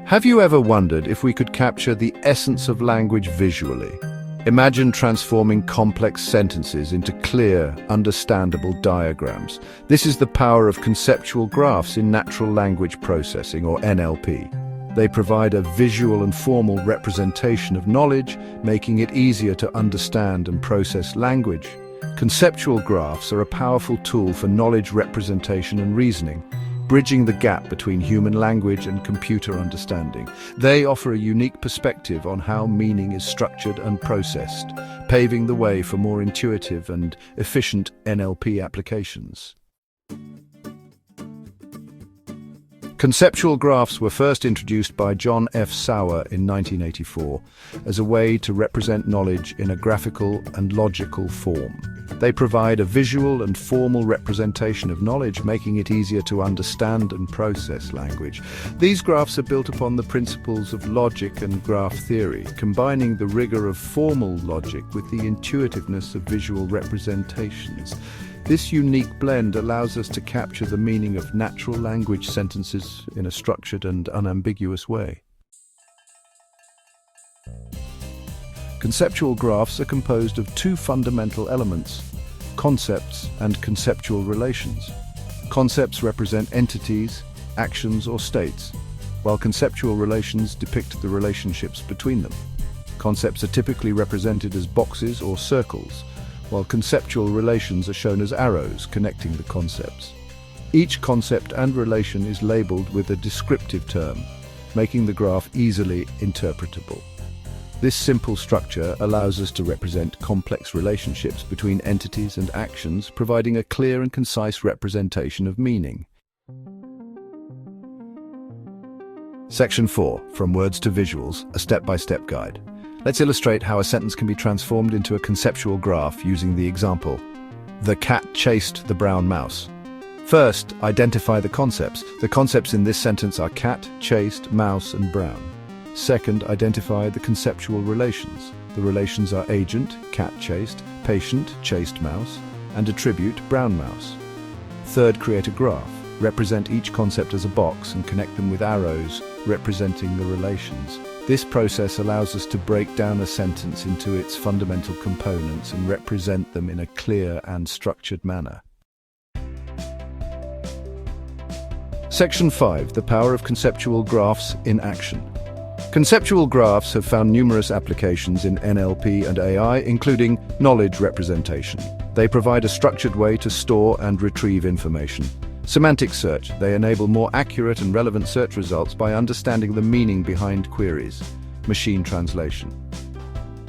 Have you ever wondered if we could capture the essence of language visually? Imagine transforming complex sentences into clear, understandable diagrams. This is the power of conceptual graphs in natural language processing, or NLP. They provide a visual and formal representation of knowledge, making it easier to understand and process language. Conceptual graphs are a powerful tool for knowledge representation and reasoning, bridging the gap between human language and computer understanding. They offer a unique perspective on how meaning is structured and processed, paving the way for more intuitive and efficient NLP applications. Conceptual graphs were first introduced by John F. Sowa in 1984 as a way to represent knowledge in a graphical and logical form. They provide a visual and formal representation of knowledge, making it easier to understand and process language. These graphs are built upon the principles of logic and graph theory, combining the rigor of formal logic with the intuitiveness of visual representations. This unique blend allows us to capture the meaning of natural language sentences in a structured and unambiguous way. Conceptual graphs are composed of two fundamental elements: concepts and conceptual relations. Concepts represent entities, actions, or states, while conceptual relations depict the relationships between them. Concepts are typically represented as boxes or circles, while conceptual relations are shown as arrows connecting the concepts. Each concept and relation is labeled with a descriptive term, making the graph easily interpretable. This simple structure allows us to represent complex relationships between entities and actions, providing a clear and concise representation of meaning. Section 4, From Words to Visuals, a step-by-step guide. Let's illustrate how a sentence can be transformed into a conceptual graph using the example, "The cat chased the brown mouse." First, identify the concepts. The concepts in this sentence are cat, chased, mouse, and brown. Second, identify the conceptual relations. The relations are agent, cat chased, patient, chased mouse, and attribute, brown mouse. Third, create a graph. Represent each concept as a box and connect them with arrows representing the relations. This process allows us to break down a sentence into its fundamental components and represent them in a clear and structured manner. Section 5, The Power of Conceptual Graphs in Action. Conceptual graphs have found numerous applications in NLP and AI, including knowledge representation. They provide a structured way to store and retrieve information. Semantic search. They enable more accurate and relevant search results by understanding the meaning behind queries. Machine translation.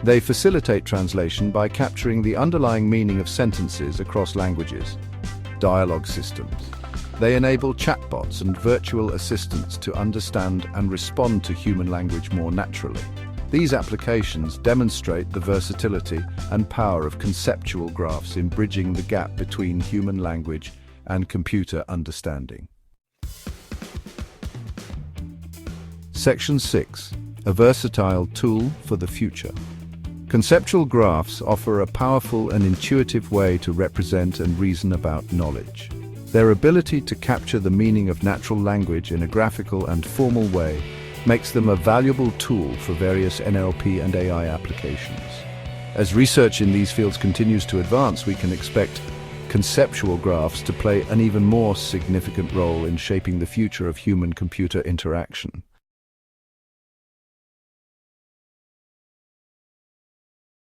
They facilitate translation by capturing the underlying meaning of sentences across languages. Dialogue systems. They enable chatbots and virtual assistants to understand and respond to human language more naturally. These applications demonstrate the versatility and power of conceptual graphs in bridging the gap between human language and computer understanding. Section 6. A versatile tool for the future. Conceptual graphs offer a powerful and intuitive way to represent and reason about knowledge. Their ability to capture the meaning of natural language in a graphical and formal way makes them a valuable tool for various NLP and AI applications. As research in these fields continues to advance, we can expect conceptual graphs to play an even more significant role in shaping the future of human-computer interaction.